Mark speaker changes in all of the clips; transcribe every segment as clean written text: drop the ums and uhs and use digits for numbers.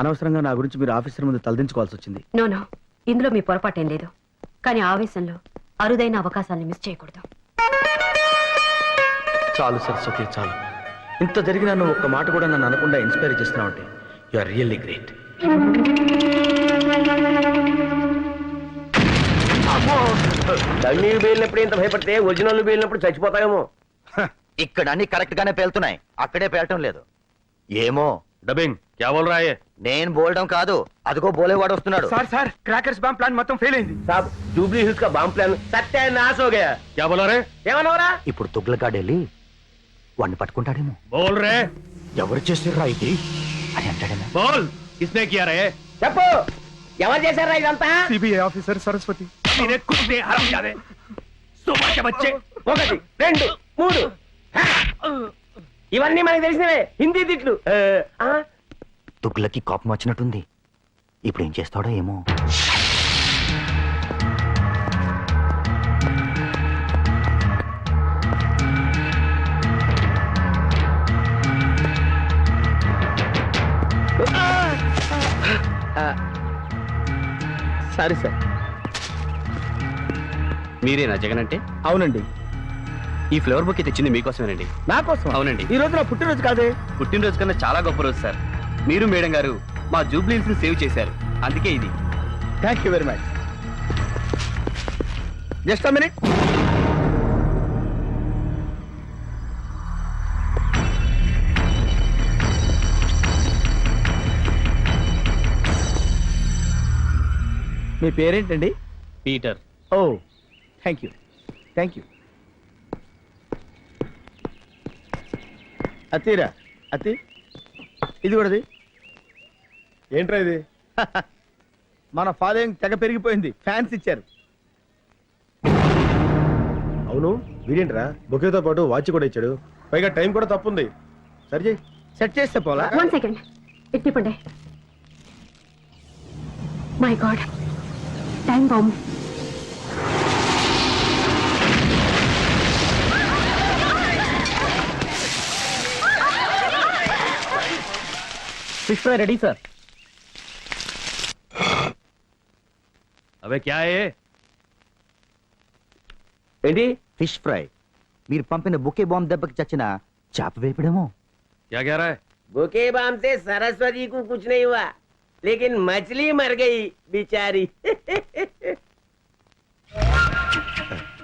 Speaker 1: అనవసరంగా నా గురించి మీరు ఆఫీసర్ ముందు తలదించుకోవాల్సి వచ్చింది.
Speaker 2: నో నో, ఇందులో మీ పొరపాటేం లేదు. కానీ ఆవేశంలో అరుదైన అవకాశాలను మిస్ చేయకూడదు.
Speaker 1: చాలు సరస్వతి, చాలు. ఇంత జరిగినా నువ్వు ఒక్క మాట కూడా నన్ను అనకుండా ఇన్స్పైర్ చేస్తున్నావు అంటే యు ఆర్ రియల్లీ గ్రేట్.
Speaker 3: డమ్మీలు పేలినప్పుడు ఇంత భయపడితే ఒరిజినల్ పేలినప్పుడు చచ్చిపోతాయేమో.
Speaker 4: ఇక్కడ అన్ని కరెక్ట్ గానే పేలుతున్నాయి, అక్కడే పేలటం లేదు. ఏమో
Speaker 3: డబ్బింగ్ క్యా బోల్ రहा है?
Speaker 4: నేను బోలడం కాదు, అదిగో బోలేవాడు వస్తున్నాడు.
Speaker 1: సార్ క్రాకర్స్ బాంబ్ ప్లాన్ మొత్తం ఫెయిల్ అయింది.
Speaker 3: సాబ్ జూబ్లీ హిల్స్ కా బాంబ్ ప్లాన్ సత్యానాశ हो गया. क्या बोला रे? ఏమన్నావురా?
Speaker 4: ఇప్పుడు తుగ్లకాడు వెళ్ళి వాడిని పట్టుకుంటాడేమో.
Speaker 3: बोल रे.
Speaker 4: ఎవరు చేసిర్రా ఇది అని అంటాడేమో.
Speaker 3: बोल किसने किया रे? చెప్పు, ఎవరు చేశారా ఇదంతా?
Speaker 1: CBI officer Saraswati.
Speaker 3: मेरे कुछ नहीं हराम जादे. सुबह के बच्चे. 1 2 3 ఇవన్నీ మనకి తెలిసినవే హిందీ తిట్లు.
Speaker 4: తుగ్లకి కోపం వచ్చినట్టుంది, ఇప్పుడు ఏం చేస్తాడో ఏమో.
Speaker 1: Sorry sir.
Speaker 5: మీరేనా జగన్ అంటే?
Speaker 1: అవునండి.
Speaker 5: ఈ ఫ్లేవర్ బుక్ తెచ్చింది మీకోసమేనండి.
Speaker 1: నా కోసం?
Speaker 5: అవునండి.
Speaker 1: ఈ రోజు నా పుట్టినరోజు కాదే.
Speaker 5: పుట్టినరోజు కన్నా చాలా గొప్ప రోజు సార్. మీరు మేడం గారు మా జూబ్లీస్ ని సేవ్ చేశారు, అందుకే ఇది.
Speaker 1: Thank you very much. Just a minute. మీ పేరేంటండి?
Speaker 5: Peter.
Speaker 1: Oh, thank you thank you. అతిరా అతి, ఇది కూడాది.
Speaker 3: ఏంట్రా ఇది?
Speaker 1: మన ఫాలోయింగ్ తెగ పెరిగిపోయింది, ఫ్యాన్స్ ఇచ్చారు.
Speaker 3: అవును, వీడేంట్రా బొకేతో పాటు వాచ్ కూడా ఇచ్చాడు, పైగా టైం కూడా తప్పుంది. సరే
Speaker 1: సెట్ చేస్తే పోలా.
Speaker 2: 1 సెకండ్, ఇట్టిపండి. My god, time bomb.
Speaker 1: Fish fry ready sir.
Speaker 3: అవే క్యా హై?
Speaker 4: ఏంటి? Fish fry. మీరు పంపిన బుకే బాంబ్ దెబ్బకి చచ్చిన చేప వేపడేమో.
Speaker 3: क्या कह रहा है?
Speaker 6: बुके बाम से सरस्वती को कुछ नहीं हुआ, लेकिन मछली मर गई बेचारी.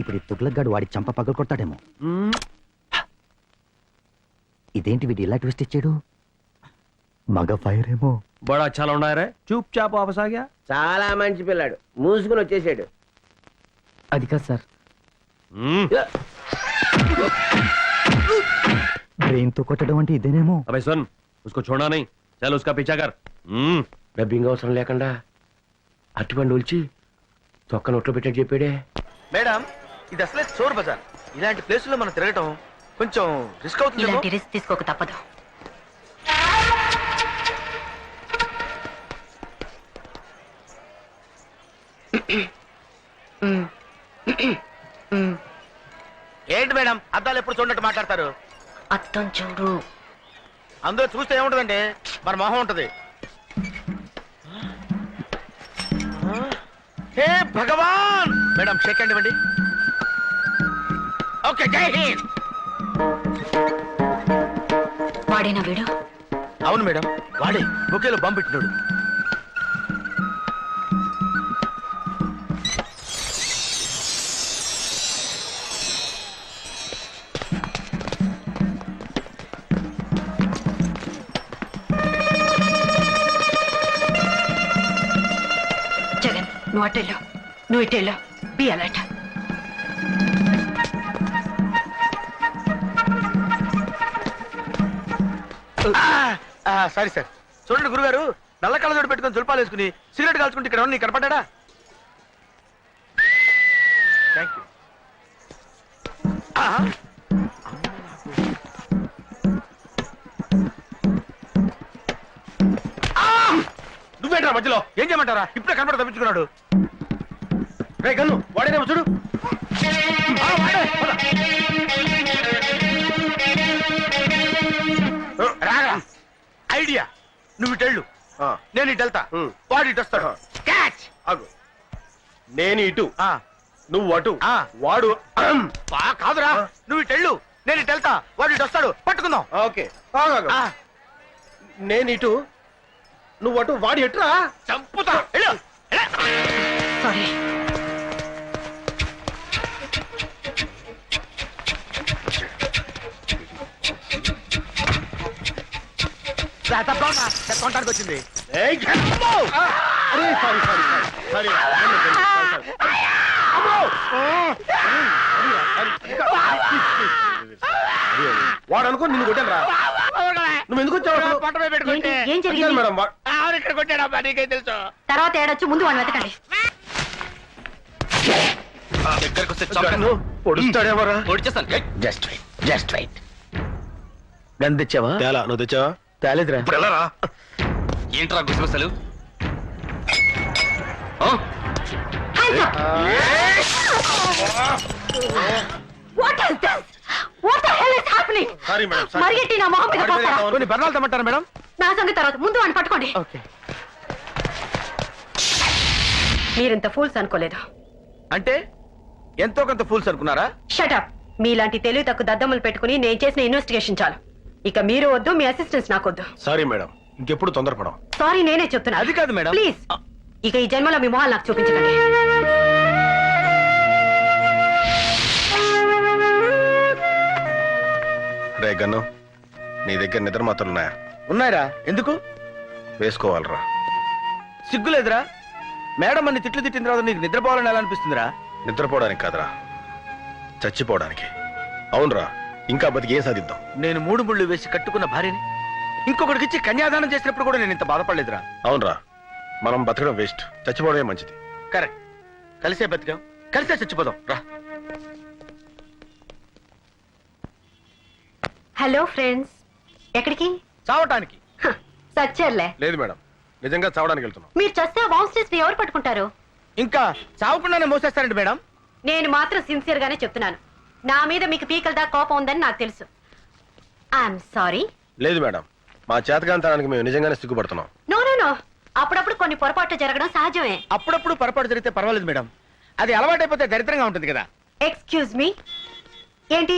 Speaker 4: ఇప్పుడు ఈ తుగ్లక్గాడు వాడి చంప పగలు కొడతాడేమో. ఇదేంటి వీడు ఇలా ట్విస్ట్ ఇచ్చాడు? మగ ఫైర్ ఏమో.
Speaker 3: बड़ा अच्छा लौंडा है रे, चुपचाप वापस आ गया.
Speaker 6: చాలా మంచి పిల్లాడు, మూసుకుని వచ్చేసాడు.
Speaker 1: అది కాదు సార్.
Speaker 4: బ్రెయిన్ తో కొట్టడం అంటే ఇదేనేమో.
Speaker 3: अबे सुन, उसको छोड़ना नहीं, चल उसका पीछा कर. డబ్బింగ్ అవసరం లేకుండా అట్టుబండి ఒలిచి తొక్క నోట్లో పెట్టాడు చెప్పాడే.
Speaker 4: మేడం, ఇది అసలే చోర్ బజార్. ఇలాంటి ప్లేస్ లో మనం తిరగటం కొంచెం రిస్క్ అవుతుంది.
Speaker 2: ఇలాంటి రిస్క్ తీసుకోక తప్పదు.
Speaker 4: ఏంటి మేడం, అద్దాలు ఎప్పుడు చూడట్టు మాట్లాడతారు?
Speaker 2: అత్తం చూడు.
Speaker 4: అందులో చూస్తే ఏముంటదండి, మన మొహం ఉంటది. హే భగవాన్. మేడం షేక్ హ్యాండ్ ఇవ్వండి. ఓకే, జై హింద్.
Speaker 2: వాడేనా వీడు?
Speaker 4: అవును మేడం, వాడే బొకేలో బాంబు పెట్టినాడు.
Speaker 2: జగన్, నువ్వు అటెళ్ళు, నువ్వు ఇటెళ్ళు. Be alert.
Speaker 4: Sorry sir. చూడండి గురుగారు, నల్ల కళ్ళజోడు పెట్టుకుని తుల్పాలు వేసుకుని సిగరెట్ కాల్చుకుంటే ఇక్కడ నీకు కనపడ్డా? Thank you. నువ్వేంట్రా మధ్యలో? ఏం చేయమంటారా? ఇప్పుడే కనపడ తప్పించుకున్నాడు. రే గన్ను, వాడేనేమో చూడు. రాగా ఐడియా, నువ్వు ఇటెళ్ళు, ఆ.
Speaker 1: నేను ఇటు వెళ్తా
Speaker 4: ఉమ్.
Speaker 1: వాడు ఇటు వస్తాడు క్యాచ్
Speaker 4: ఆగు నేను ఇటు
Speaker 1: ఆ,
Speaker 4: నువ్వు అటు
Speaker 1: ఆ.
Speaker 4: వాడు
Speaker 1: కాదురా నువ్వు ఇటు వెళ్ళు నేను ఇటు వెళ్తా వాడు ఇటు వస్తాడు పట్టుకుందాం
Speaker 4: ఓకే ఆగు, ఆగు.
Speaker 1: ఆ,
Speaker 4: నేను ఇటు నువ్వు అటు వాడు ఎటురా
Speaker 1: చంపుతా వెళ్ళు, వెళ్ళు.
Speaker 2: సారీ
Speaker 1: రా, తప్పకుండా. కొనడానికి వచ్చింది
Speaker 4: ఏయ్, అమ్మో! అరే సారీ సారీ సారీ వాడు అనుకో నిన్ను కొట్టాను రా నువ్వు ఎందుకు వచ్చావు అసలు?
Speaker 1: పంట మీద పెట్టుకుంటే
Speaker 2: ఏంటి? ఏం
Speaker 4: అడిగాను
Speaker 2: జరిగింది
Speaker 4: మేడం
Speaker 1: ఆవిడ ఇక్కడ కొట్టాడమ్మా నీకేం తెలుసు
Speaker 2: తర్వాత ఏడొచ్చు ముందు వాడిని వెతకండి
Speaker 5: దగ్గరకు వస్తే
Speaker 4: గన్ను పొడుస్తాడేమోరా
Speaker 5: పొడిచేస్తాను
Speaker 1: జస్ట్ రైట్ గన్ తెచ్చావా
Speaker 4: తేలా నువ్వు తెచ్చావా
Speaker 1: తేలేదురా
Speaker 4: ఇప్పుడు వెళ్ళరా
Speaker 5: ఏంట్రా గుసగుసలు
Speaker 2: what is this what the hell is happening
Speaker 4: sorry madam sorry
Speaker 2: మరిగెట్టి నా మొహం మీద పోస్తారా
Speaker 1: కొన్ని బెర్నాలు తెమ్మంటారా మేడం
Speaker 2: నా సంగతి తర్వాత ముందు వాడిని పట్టుకోండి
Speaker 1: ఓకే
Speaker 2: మీరింత ఫూల్స్ అనుకోలేదు
Speaker 1: అంటే ఎంతో కొంత ఫూల్స్ అనుకున్నారా
Speaker 2: షటప్ మీలాంటి తెలివి తక్కువ దద్దమ్మలు పెట్టుకుని నేను చేసిన ఇన్వెస్టిగేషన్ చాలు ఇక మీరు వద్దు మీ అసిస్టెంట్స్ నాకొద్దు
Speaker 4: సారీ మేడం ఇంకెప్పుడు తొందరపడం
Speaker 2: సారీ నేనే చెప్తున్నా
Speaker 1: అది కాదు మేడం
Speaker 2: ప్లీజ్ ఇక ఈ జన్మలో మీ మొహాలు నాకు చూపించకండి
Speaker 4: రే గన్ను నీ దగ్గర నిద్ర మాత్రలు ఉన్నాయా
Speaker 1: ఉన్నాయిరా ఎందుకు
Speaker 4: వేసుకోవాలరా
Speaker 1: సిగ్గులేదురా మేడం అన్ని తిట్లు తిట్టిన తర్వాత నీకు నిద్రపోవాలని ఎలా అనిపిస్తుందిరా
Speaker 4: నిద్రపోవడానికి కాదురా చచ్చిపోవడానికి అవునరా ఇంకా బతికి ఏం సాధిద్దాం
Speaker 1: నేను 3 ముళ్ళు వేసి కట్టుకున్న భార్యని ఇంకొకటికి ఇచ్చి కన్యాదానం చేసినప్పుడు కూడా నేను ఇంత బాధపడలేదురా
Speaker 4: అవునరా మనం బతకడం వేస్ట్ చచ్చిపోవడమే మంచిది
Speaker 1: కరెక్ట్ కలిసే బతికాం కలిసే చచ్చిపోదాం రా
Speaker 2: హలో ఫ్రెండ్స్ ఎక్కడికి
Speaker 1: చావటానికి
Speaker 2: సచ్చేర్లే
Speaker 4: లేదు మేడం నిజంగా చావడానికి వెళ్తున్నాం
Speaker 2: మీరు చస్తే బాన్స్టర్స్ ని ఎవరు పట్టుకుంటారు
Speaker 1: ఇంకా చావకుండానే మోసేస్తారండి మేడం
Speaker 2: నేను మాత్రం సిన్సియర్ గానే చెప్తున్నాను నా మీద మీకు పీకల దాకా కోపం ఉందని నాకు తెలుసు ఐఎమ్ సారీ
Speaker 4: లేదు మేడం మా చేతకాంతానికి మేము నిజంగానే సిగ్గుపడుతున్నాం
Speaker 2: నో నో నో అప్పుడప్పుడు కొన్ని పొరపాట్లు జరగడం సహజమే
Speaker 1: అప్పుడప్పుడు పొరపాటు జరిగితే పర్వాలేదు మేడం అది అలవాటైపోతే దరిద్రంగా ఉంటుంది కదా
Speaker 2: ఎక్స్క్యూజ్ మీ ఏంటి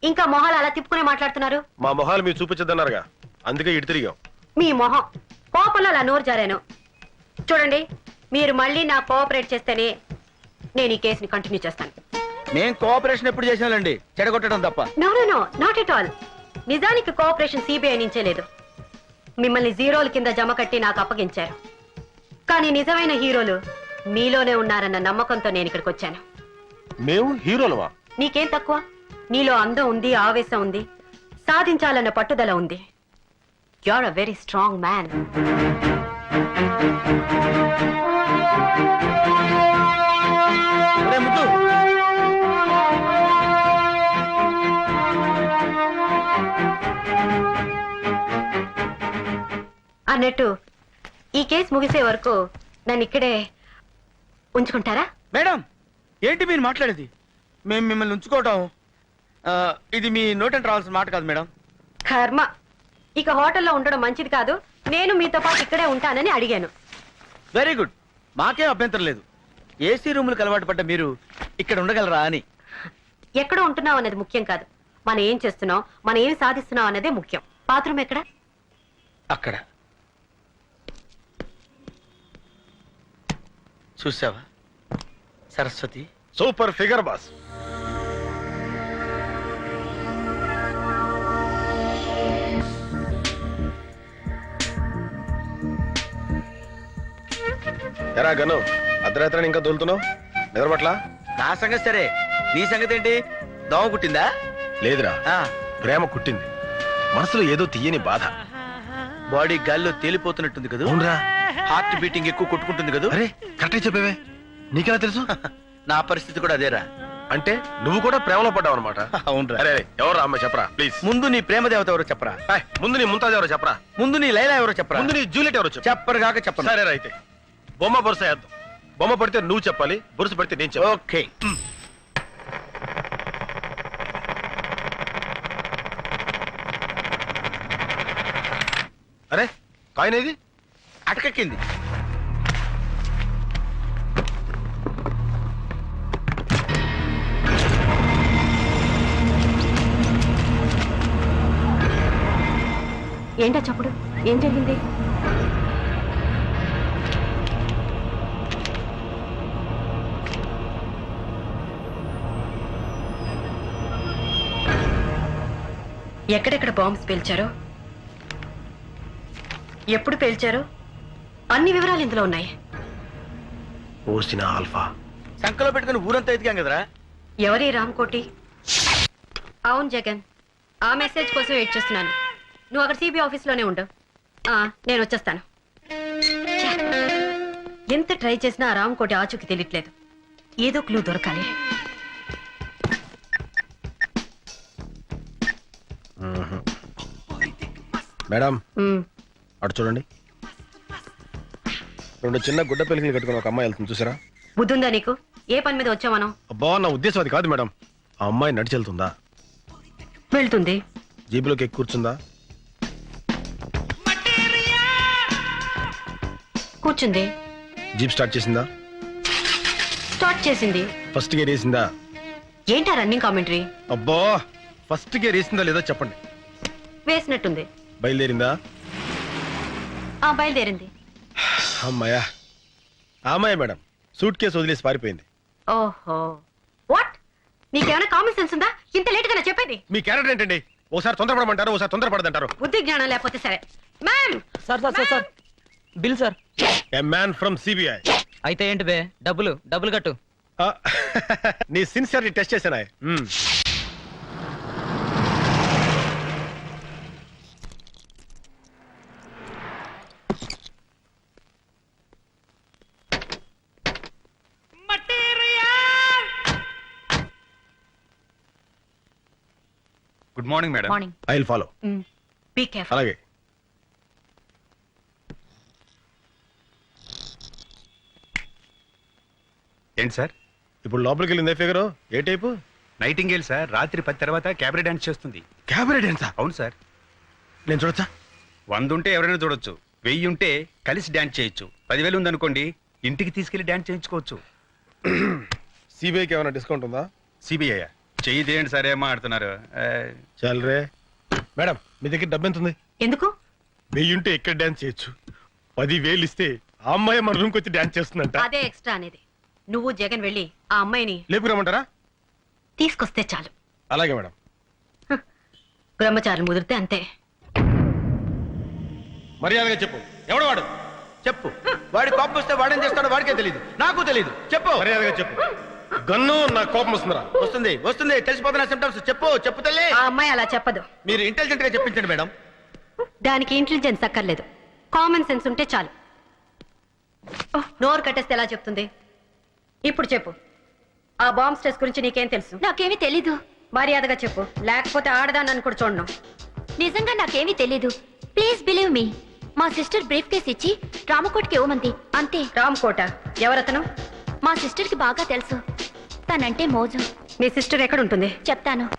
Speaker 2: ఇంకా మొహాలు అలా తిప్పుకునే మాట్లాడుతున్నారు
Speaker 4: మా మొహాలు మీరు చూపించద్దన్నారుగా అందుకే ఇటు తిరిగాం
Speaker 2: మీ మొహం కోపంలో అలా నోరు జారాను చూడండి మీరు మళ్ళీ నా కోఆపరేట్ చేస్తేనే నేను ఈ కేసుని కంటిన్యూ చేస్తాను
Speaker 1: మేం కోఆపరేషన్ ఎప్పుడు చేసినాలండి చెడగొట్టడం తప్ప
Speaker 2: no no no not at all నిజానికి కోఆపరేషన్ సిబిఐ నుంచే లేదు మిమ్మల్ని జీరోల కింద జమ కట్టి నాకు అప్పగించారు కానీ నిజమైన హీరోలు మీలోనే ఉన్నారన్న నమ్మకంతో నేను ఇక్కడికి వచ్చాను
Speaker 4: మేము హీరోలవా
Speaker 2: నీకేం తక్కువ నీలో అందం ఉంది ఆవేశం ఉంది సాధించాలన్న పట్టుదల ఉంది you are a very strong man
Speaker 1: ఒరే ముద్దు
Speaker 2: అన్నట్టు ఈ కేసు ముగిసే వరకు నన్ను ఇక్కడే ఉంచుకుంటారా
Speaker 1: మేడం ఏంటి మీరు మాట్లాడేది మేము మిమ్మల్ని ఉంచుకోవటం ఇది మీ నోటంటే రావాల్సిన మాట కాదు మేడం
Speaker 2: కర్మ ఇక హోటల్లో ఉండడం మంచిది కాదు నేను మీతో పాటు ఇక్కడే ఉంటానని అడిగాను
Speaker 1: వెరీ గుడ్ మాకేం అభ్యంతరం లేదు ఏసీ రూములకు అలవాటు పడ్డ మీరు ఇక్కడ ఉండగలరా అని
Speaker 2: ఎక్కడ ఉంటున్నావు అన్నది ముఖ్యం కాదు మనం ఏం చేస్తున్నాం మనం ఏం సాధిస్తున్నాం అన్నదే ముఖ్యం బాత్రూమ్ ఎక్కడ
Speaker 1: అక్కడ చూసావా సరస్వతి
Speaker 4: సూపర్ ఫిగర్ బాస్ ఎరా గను అర్ధరాత్రి ఇంకా దొలుతున్నావు నిద్రపట్ల
Speaker 1: నా సంగతి సరే నీ సంగతి ఏంటి దోమ కుట్టిందా
Speaker 4: లేదురా
Speaker 1: ఆ,
Speaker 4: ప్రేమ కుట్టింది మనసులో ఏదో తీయని బాధ
Speaker 1: బాడీ గాల్లో తేలిపోతున్నట్టుంది కదా
Speaker 4: అవునరా
Speaker 1: హార్ట్ బీటింగ్ ఎక్కువ కొట్టుకుంటుంది కదా
Speaker 4: అరే కరెక్ట్ చెప్పేవే నీకెలా తెలుసు
Speaker 1: నా పరిస్థితి కూడా అదేరా
Speaker 4: అంటే నువ్వు కూడా ప్రేమలో పడ్డావు అనమాట
Speaker 1: అవునరా
Speaker 4: అరే ఎవరు అమ్మ చెప్పరా ప్లీజ్
Speaker 1: ముందు నీ ప్రేమ దేవత ఎవరో చెప్పరా
Speaker 4: ముందు నీ ముంతాజ్ ఎవరో చెప్పరా
Speaker 1: ముందు నీ లైలా ఎవరో చెప్పరా
Speaker 4: ముందు నీ జూలియట్ ఎవరో చెప్పు
Speaker 1: చెప్పరు కాక చెప్పరు
Speaker 4: సరే అయితే బొమ్మ బొరుస వేద్దాం బొమ్మ పడితే నువ్వు చెప్పాలి బొరుసు పడితే నేను చెప్పాలి
Speaker 1: ఓకే
Speaker 4: అరే కాయిన్ ఏది
Speaker 1: అటకెక్కింది.
Speaker 2: ఏంటా చప్పుడు? ఏం జరిగింది? ఎక్కడెక్కడ బాంబ్స్ పేల్చారో, ఎప్పుడు పేల్చారో అన్ని వివరాలు ఇందులో ఉన్నాయి.
Speaker 4: ఓసిన ఆల్ఫా.
Speaker 1: సంకలో పెట్టుకుని ఊరంతా ఎదిగాం కదరా.
Speaker 2: ఎవరి రామ్కోటి? అవును జగన్, ఆ మెసేజ్ కోసం వెయిట్ చేస్తున్నాను. నువ్వు అక్కడ సిబిఐ ఆఫీస్లోనే ఉండు. నేను వచ్చేస్తాను. ఛే, ఎంత ట్రై చేసినా ఆ రామ్కోటి ఆచూకి తెలియట్లేదు. ఏదో క్లూ దొరకాలి.
Speaker 4: మేడం
Speaker 2: ఉమ్,
Speaker 4: అటు చూడండి. 2 చిన్న గుడ్డ పెలికలు కట్టుకుని ఒక అమ్మాయి వెళ్తుంది చూసారా?
Speaker 2: బుద్ధుందా నీకు? ఏ పని మీద వచ్చావనో?
Speaker 4: అబ్బా, నా ఉద్దేశం అది కాదు మేడం. ఆ అమ్మాయి నడిచి వెళ్తుందా?
Speaker 2: వెళ్తుంది.
Speaker 4: జీబులోకి ఎక్కి కూర్చుందా?
Speaker 2: కూర్చుంది.
Speaker 4: జీప్ స్టార్ట్ చేసిందా?
Speaker 2: స్టార్ట్ చేసింది.
Speaker 4: ఫస్ట్ గేర్ వేసిందా?
Speaker 2: ఏంటా రన్నింగ్ కామెంటరీ?
Speaker 4: అబ్బా, ఫస్ట్ గేర్ వేసిందా లేదో చెప్పండి.
Speaker 2: వేసినట్టుంది.
Speaker 4: బయలుదేరిందా?
Speaker 2: బయలుదేరింది.
Speaker 4: అమ్మాయా, ఆ అమ్మాయి మేడం సూట్ కేసు వదిలేసి పారిపోయింది.
Speaker 2: ఓహో, వాట్? నీకేమైనా కామన్ సెన్స్ ఉందా? ఇంత లేట్ గా చెప్పేది?
Speaker 4: మీ క్యారెక్టర్ ఏంటండి? ఓసారి తొందరపడమంటారు, ఓసారి తొందరపడదంటారు.
Speaker 2: బుద్ధి జ్ఞానం లేకపోతే సరే. Ma'am,
Speaker 7: sir sir sir sir bill sir.
Speaker 4: A man from CBI.
Speaker 7: అయితే ఏంటి బే? డబ్బులు కట్టు.
Speaker 4: నీ సిన్సియర్ని టెస్ట్ చేశానా?
Speaker 5: Good morning madam.
Speaker 2: Morning.
Speaker 4: I will follow.
Speaker 2: Be careful.
Speaker 4: అలాగే.
Speaker 5: ఏంటి సార్?
Speaker 4: ఇప్పుడు లోపలికి వెళ్ళిందే ఫిగర్ ఏ టైపు?
Speaker 5: Nightingale sir. రాత్రి 10 తర్వాత క్యాబరే డాన్స్ చేస్తుంది.
Speaker 4: క్యాబరే డాన్సా?
Speaker 5: అవును సార్.
Speaker 4: నేను చూడొచ్చా?
Speaker 5: 100 ఉంటే ఎవరైనా చూడొచ్చు, 1000 ఉంటే కలిసి డాన్స్ చేయొచ్చు, 10,000 ఉందనుకోండి ఇంటికి తీసుకెళ్లి డాన్స్ చేయించుకోవచ్చు.
Speaker 4: సిబిఐకి ఏమైనా డిస్కౌంట్ ఉందా?
Speaker 5: సిబిఐ చెయ్యి తీయండి సార్, ఏమో ఆడుతున్నారు.
Speaker 4: చాలరే. మేడం, మీ దగ్గర డబ్బు ఎంత ఉంది?
Speaker 2: ఎందుకు?
Speaker 4: 1000 ఉంటే ఎక్కడ డాన్స్ చేయొచ్చు, 10,000 ఇస్తే ఆ అమ్మాయి మన రూమ్కి వచ్చి డాన్స్ చేస్తుందంట.
Speaker 2: అదే ఎక్స్ట్రా అనేది. నువ్వు జగన్ వెళ్ళి ఆ అమ్మాయిని
Speaker 4: లేపుకురమ్మంటారా?
Speaker 2: తీసుకొస్తే చాలు.
Speaker 4: అలాగే మేడం.
Speaker 2: బ్రహ్మచారులు ముదిరితే అంతే.
Speaker 4: మర్యాదగా చెప్పు, ఎవడు వాడు?
Speaker 1: చెప్పు. వాడి కోపం వస్తే వాడేం చేస్తాడో వాడికే తెలియదు, నాకు తెలియదు. చెప్పు.
Speaker 4: మర్యాదగా చెప్పు. గన్ను నా కోపం వస్తుందిరా.
Speaker 1: వస్తుంది వస్తుంది, తెలిసిపోతున్న సిమ్టమ్స్. చెప్పు చెప్పు తల్లి.
Speaker 2: ఆ అమ్మాయి అలా చెప్పదు.
Speaker 1: మీరు ఇంటెలిజెంట్ గా చెప్పించండి మేడం.
Speaker 2: దానికి ఇంటెలిజెన్స్ అక్కర్లేదు, కామన్ సెన్స్ ఉంటే చాలు. నోరు కట్టేస్తే ఎలా చెప్తుంది? ఇప్పుడు చెప్పు, ఆ బాంబ్ స్ట్రెస్ గురించి నీకేం తెలుసు?
Speaker 8: నాకేమీ తెలీదు.
Speaker 2: మర్యాదగా చెప్పు, లేకపోతే ఆడదాన్ని కూడా చూడను.
Speaker 8: నిజంగా నాకేమీ తెలీదు. Please believe me. మా సిస్టర్ బ్రీఫ్ కేస్ ఇచ్చి రామకోట్కి ఇవ్వమంది అంతే.
Speaker 2: రామ్కోట ఎవరతను?
Speaker 8: మా సిస్టర్ కి బాగా తెలుసు. తనంటే మోజు.
Speaker 2: మీ సిస్టర్ ఎక్కడ ఉంటుంది?
Speaker 8: చెప్తాను.